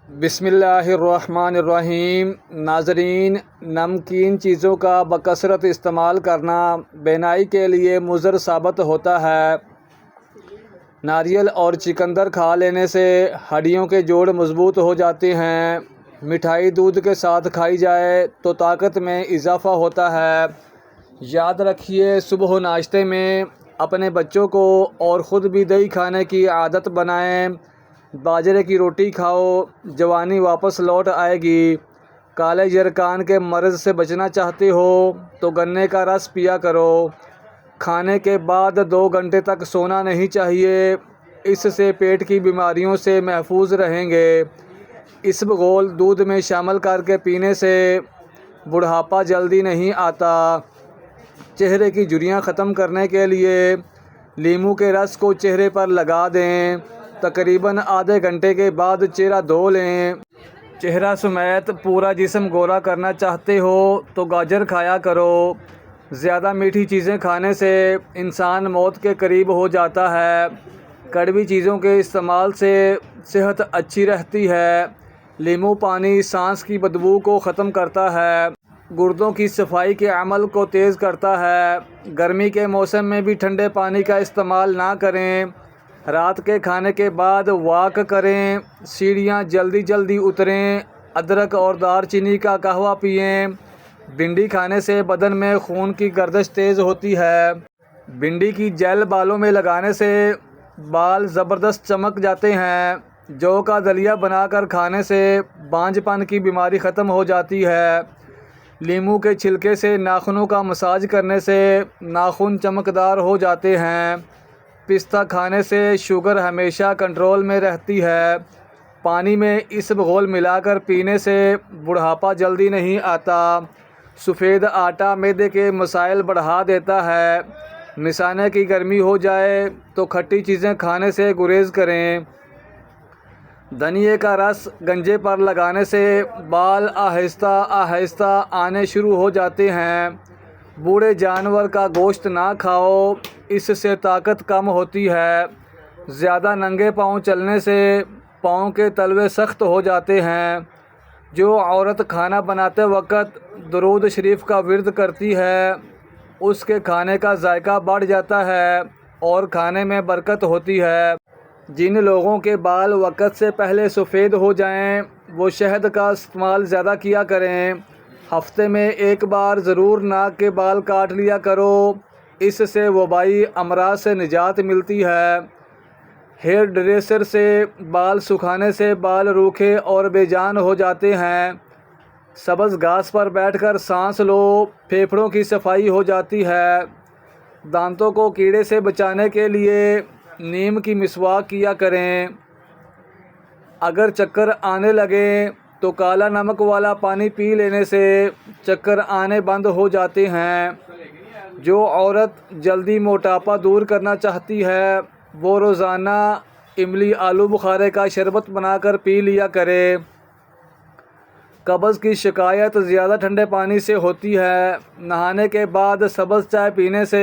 بسم اللہ الرحمن الرحیم۔ ناظرین، نمکین چیزوں کا بکثرت استعمال کرنا بینائی کے لیے مضر ثابت ہوتا ہے۔ ناریل اور چقندر کھا لینے سے ہڈیوں کے جوڑ مضبوط ہو جاتے ہیں۔ مٹھائی دودھ کے ساتھ کھائی جائے تو طاقت میں اضافہ ہوتا ہے۔ یاد رکھیے، صبح و ناشتے میں اپنے بچوں کو اور خود بھی دہی کھانے کی عادت بنائیں۔ باجرے کی روٹی کھاؤ، جوانی واپس لوٹ آئے گی۔ کالے یرقان کے مرض سے بچنا چاہتے ہو تو گنے کا رس پیا کرو۔ کھانے کے بعد 2 گھنٹے تک سونا نہیں چاہیے، اس سے پیٹ کی بیماریوں سے محفوظ رہیں گے۔ اسبغول دودھ میں شامل کر کے پینے سے بڑھاپا جلدی نہیں آتا۔ چہرے کی جھریاں ختم کرنے کے لیے لیموں کے رس کو چہرے پر لگا دیں۔ تقریباً آدھے گھنٹے کے بعد چہرہ دھو لیں۔ چہرہ سمیت پورا جسم گورا کرنا چاہتے ہو تو گاجر کھایا کرو۔ زیادہ میٹھی چیزیں کھانے سے انسان موت کے قریب ہو جاتا ہے۔ کڑوی چیزوں کے استعمال سے صحت اچھی رہتی ہے۔ لیموں پانی سانس کی بدبو کو ختم کرتا ہے، گردوں کی صفائی کے عمل کو تیز کرتا ہے۔ گرمی کے موسم میں بھی ٹھنڈے پانی کا استعمال نہ کریں۔ رات کے کھانے کے بعد واک کریں، سیڑھیاں جلدی اتریں۔ ادرک اور دار چینی کا قہوہ پئیں۔ بھنڈی کھانے سے بدن میں خون کی گردش تیز ہوتی ہے۔ بھنڈی کی جیل بالوں میں لگانے سے بال زبردست چمک جاتے ہیں۔ جو کا دلیا بنا کر کھانے سے بانجھ پن کی بیماری ختم ہو جاتی ہے۔ لیموں کے چھلکے سے ناخنوں کا مساج کرنے سے ناخن چمکدار ہو جاتے ہیں۔ پستہ کھانے سے شوگر ہمیشہ کنٹرول میں رہتی ہے۔ پانی میں اسبغول ملا کر پینے سے بڑھاپا جلدی نہیں آتا۔ سفید آٹا معدے کے مسائل بڑھا دیتا ہے۔ مثانے کی گرمی ہو جائے تو کھٹی چیزیں کھانے سے گریز کریں۔ دھنیے کا رس گنجے پر لگانے سے بال آہستہ آنے شروع ہو جاتے ہیں۔ بوڑھے جانور کا گوشت نہ کھاؤ، اس سے طاقت کم ہوتی ہے۔ زیادہ ننگے پاؤں چلنے سے پاؤں کے تلوے سخت ہو جاتے ہیں۔ جو عورت کھانا بناتے وقت درود شریف کا ورد کرتی ہے، اس کے کھانے کا ذائقہ بڑھ جاتا ہے اور کھانے میں برکت ہوتی ہے۔ جن لوگوں کے بال وقت سے پہلے سفید ہو جائیں، وہ شہد کا استعمال زیادہ کیا کریں۔ ہفتے میں 1 بار ضرور ناک کے بال کاٹ لیا کرو، اس سے وبائی امراض سے نجات ملتی ہے۔ ہیئر ڈریسر سے بال سکھانے سے بال روکھے اور بے جان ہو جاتے ہیں۔ سبز گھاس پر بیٹھ کر سانس لو، پھیپھڑوں کی صفائی ہو جاتی ہے۔ دانتوں کو کیڑے سے بچانے کے لیے نیم کی مسواک کیا کریں۔ اگر چکر آنے لگے تو کالا نمک والا پانی پی لینے سے چکر آنے بند ہو جاتے ہیں۔ جو عورت جلدی موٹاپا دور کرنا چاہتی ہے، وہ روزانہ املی آلو بخارے کا شربت بنا کر پی لیا کرے۔ قبض کی شکایت زیادہ ٹھنڈے پانی سے ہوتی ہے۔ نہانے کے بعد سبز چائے پینے سے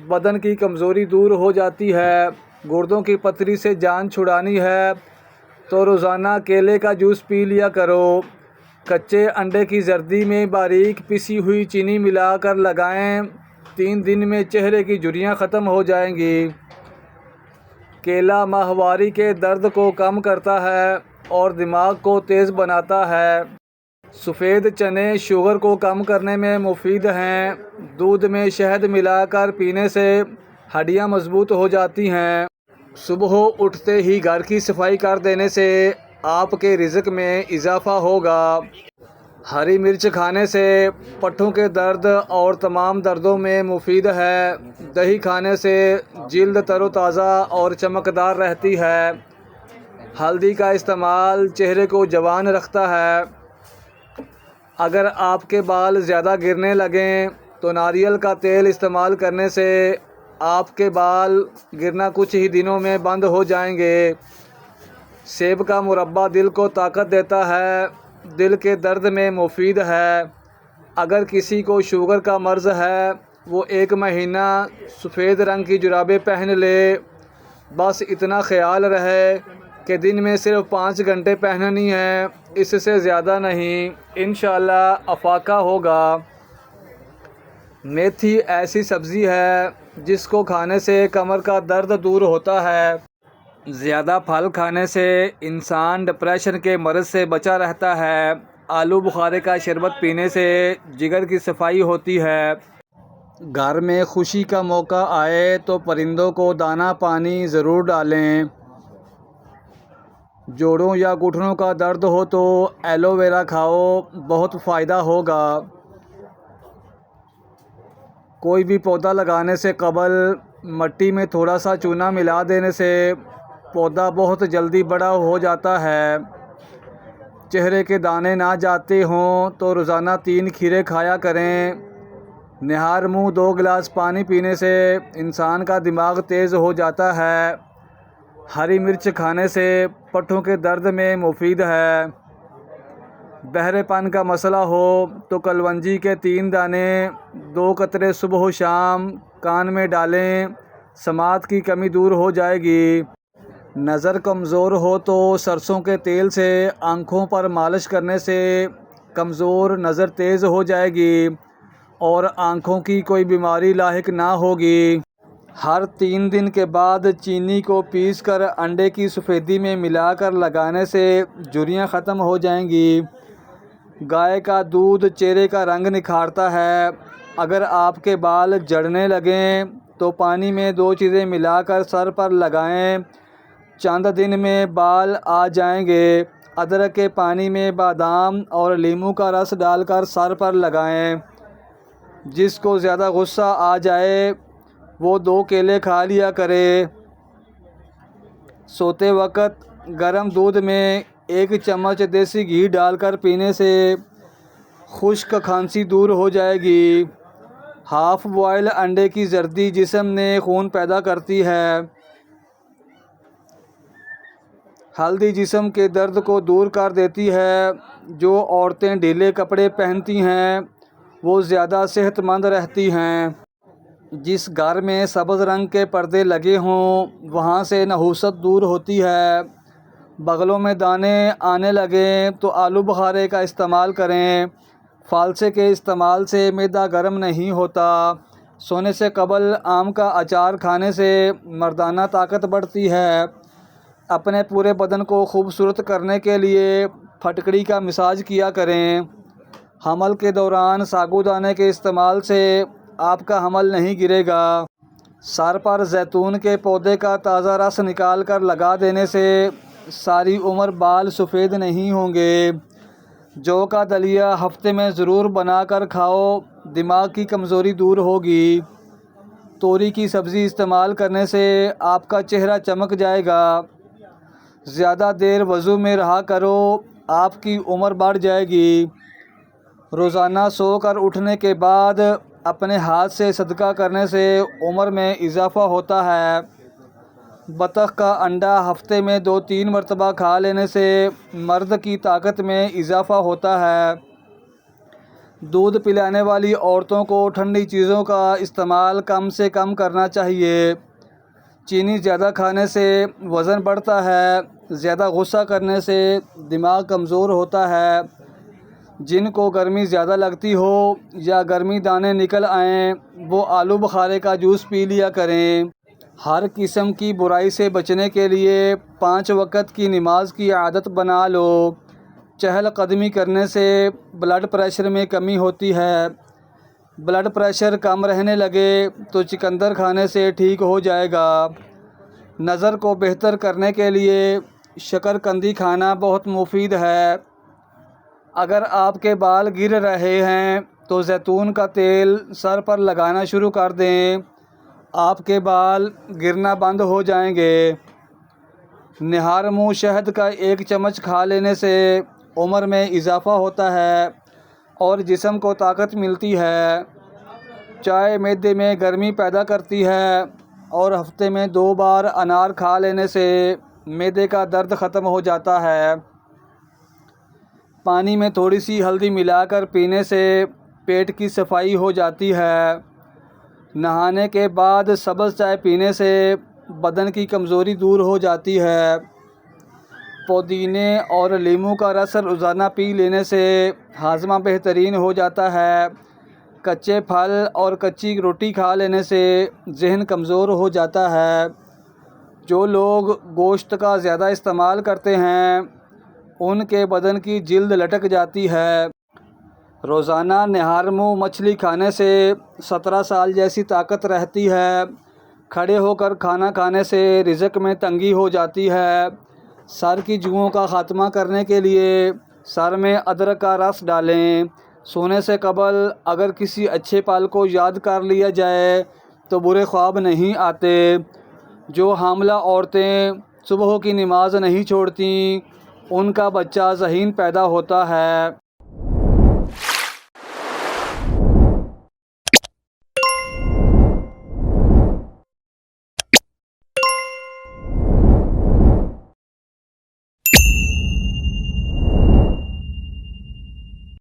بدن کی کمزوری دور ہو جاتی ہے۔ گردوں کی پتھری سے جان چھڑانی ہے تو روزانہ کیلے کا جوس پی لیا کرو۔ کچے انڈے کی زردی میں باریک پسی ہوئی چینی ملا کر لگائیں، 3 دن میں چہرے کی جھریاں ختم ہو جائیں گی۔ کیلا ماہواری کے درد کو کم کرتا ہے اور دماغ کو تیز بناتا ہے۔ سفید چنے شوگر کو کم کرنے میں مفید ہیں۔ دودھ میں شہد ملا کر پینے سے ہڈیاں مضبوط ہو جاتی ہیں۔ صبح اٹھتے ہی گھر کی صفائی کر دینے سے آپ کے رزق میں اضافہ ہوگا۔ ہری مرچ کھانے سے پٹھوں کے درد اور تمام دردوں میں مفید ہے۔ دہی کھانے سے جلد تر و تازہ اور چمکدار رہتی ہے۔ ہلدی کا استعمال چہرے کو جوان رکھتا ہے۔ اگر آپ کے بال زیادہ گرنے لگیں تو ناریل کا تیل استعمال کرنے سے آپ کے بال گرنا کچھ ہی دنوں میں بند ہو جائیں گے۔ سیب کا مربہ دل کو طاقت دیتا ہے، دل کے درد میں مفید ہے۔ اگر کسی کو شوگر کا مرض ہے، وہ 1 مہینہ سفید رنگ کی جرابیں پہن لے۔ بس اتنا خیال رہے کہ دن میں صرف 5 گھنٹے پہننی ہے، اس سے زیادہ نہیں، انشاءاللہ افاقہ ہوگا۔ میتھی ایسی سبزی ہے جس کو کھانے سے کمر کا درد دور ہوتا ہے۔ زیادہ پھل کھانے سے انسان ڈپریشن کے مرض سے بچا رہتا ہے۔ آلو بخارے کا شربت پینے سے جگر کی صفائی ہوتی ہے۔ گھر میں خوشی کا موقع آئے تو پرندوں کو دانہ پانی ضرور ڈالیں۔ جوڑوں یا گھٹنوں کا درد ہو تو ایلو ویرا کھاؤ، بہت فائدہ ہوگا۔ کوئی بھی پودا لگانے سے قبل مٹی میں تھوڑا سا چونا ملا دینے سے پودا بہت جلدی بڑا ہو جاتا ہے۔ چہرے کے دانے نہ جاتے ہوں تو روزانہ 3 کھیرے کھایا کریں۔ نہار منہ 2 گلاس پانی پینے سے انسان کا دماغ تیز ہو جاتا ہے۔ ہری مرچ کھانے سے پٹھوں کے درد میں مفید ہے۔ بہرے پن کا مسئلہ ہو تو کلونجی کے 3 دانے 2 قطرے صبح و شام کان میں ڈالیں، سماعت کی کمی دور ہو جائے گی۔ نظر کمزور ہو تو سرسوں کے تیل سے آنکھوں پر مالش کرنے سے کمزور نظر تیز ہو جائے گی اور آنکھوں کی کوئی بیماری لاحق نہ ہوگی۔ ہر 3 دن کے بعد چینی کو پیس کر انڈے کی سفیدی میں ملا کر لگانے سے جھریاں ختم ہو جائیں گی۔ گائے کا دودھ چہرے کا رنگ نکھارتا ہے۔ اگر آپ کے بال جھڑنے لگیں تو پانی میں 2 چیزیں ملا کر سر پر لگائیں، چند دن میں بال آ جائیں گے۔ ادرک کے پانی میں بادام اور لیموں کا رس ڈال کر سر پر لگائیں۔ جس کو زیادہ غصہ آ جائے وہ 2 کیلے کھا لیا کرے۔ سوتے وقت گرم دودھ میں 1 چمچ دیسی گھی ڈال کر پینے سے خشک کھانسی دور ہو جائے گی۔ ہاف بوائل انڈے کی زردی جسم میں خون پیدا کرتی ہے۔ ہلدی جسم کے درد کو دور کر دیتی ہے۔ جو عورتیں ڈھیلے کپڑے پہنتی ہیں وہ زیادہ صحت مند رہتی ہیں۔ جس گھر میں سبز رنگ کے پردے لگے ہوں وہاں سے نحوست دور ہوتی ہے۔ بغلوں میں دانے آنے لگیں تو آلو بخارے کا استعمال کریں۔ فالسے کے استعمال سے معدہ گرم نہیں ہوتا۔ سونے سے قبل آم کا اچار کھانے سے مردانہ طاقت بڑھتی ہے۔ اپنے پورے بدن کو خوبصورت کرنے کے لیے پھٹکڑی کا مساج کیا کریں۔ حمل کے دوران ساگو دانے کے استعمال سے آپ کا حمل نہیں گرے گا۔ سر پر زیتون کے پودے کا تازہ رس نکال کر لگا دینے سے ساری عمر بال سفید نہیں ہوں گے۔ جو کا دلیا ہفتے میں ضرور بنا کر کھاؤ، دماغ کی کمزوری دور ہوگی۔ توری کی سبزی استعمال کرنے سے آپ کا چہرہ چمک جائے گا۔ زیادہ دیر وضو میں رہا کرو، آپ کی عمر بڑھ جائے گی۔ روزانہ سو کر اٹھنے کے بعد اپنے ہاتھ سے صدقہ کرنے سے عمر میں اضافہ ہوتا ہے۔ بطخ کا انڈا ہفتے میں 2-3 مرتبہ کھا لینے سے مرد کی طاقت میں اضافہ ہوتا ہے۔ دودھ پلانے والی عورتوں کو ٹھنڈی چیزوں کا استعمال کم سے کم کرنا چاہیے۔ چینی زیادہ کھانے سے وزن بڑھتا ہے۔ زیادہ غصہ کرنے سے دماغ کمزور ہوتا ہے۔ جن کو گرمی زیادہ لگتی ہو یا گرمی دانے نکل آئیں وہ آلو بخارے کا جوس پی لیا کریں۔ ہر قسم کی برائی سے بچنے کے لیے 5 وقت کی نماز کی عادت بنا لو۔ چہل قدمی کرنے سے بلڈ پریشر میں کمی ہوتی ہے۔ بلڈ پریشر کم رہنے لگے تو چقندر کھانے سے ٹھیک ہو جائے گا۔ نظر کو بہتر کرنے کے لیے شکرقندی کھانا بہت مفید ہے۔ اگر آپ کے بال گر رہے ہیں تو زیتون کا تیل سر پر لگانا شروع کر دیں، آپ کے بال گرنا بند ہو جائیں گے۔ نہار منہ شہد کا 1 چمچ کھا لینے سے عمر میں اضافہ ہوتا ہے اور جسم کو طاقت ملتی ہے۔ چائے معدے میں گرمی پیدا کرتی ہے اور ہفتے میں 2 بار انار کھا لینے سے معدے کا درد ختم ہو جاتا ہے۔ پانی میں تھوڑی سی ہلدی ملا کر پینے سے پیٹ کی صفائی ہو جاتی ہے۔ نہانے کے بعد سبز چائے پینے سے بدن کی کمزوری دور ہو جاتی ہے۔ پودینے اور لیموں کا رس روزانہ پی لینے سے ہاضمہ بہترین ہو جاتا ہے۔ کچے پھل اور کچی روٹی کھا لینے سے ذہن کمزور ہو جاتا ہے۔ جو لوگ گوشت کا زیادہ استعمال کرتے ہیں ان کے بدن کی جلد لٹک جاتی ہے۔ روزانہ نہار منہ مچھلی کھانے سے 17 سال جیسی طاقت رہتی ہے۔ کھڑے ہو کر کھانا کھانے سے رزق میں تنگی ہو جاتی ہے۔ سر کی جوؤں کا خاتمہ کرنے کے لیے سر میں ادرک کا رس ڈالیں۔ سونے سے قبل اگر کسی اچھے پل کو یاد کر لیا جائے تو برے خواب نہیں آتے۔ جو حاملہ عورتیں صبح کی نماز نہیں چھوڑتیں ان کا بچہ ذہین پیدا ہوتا ہے۔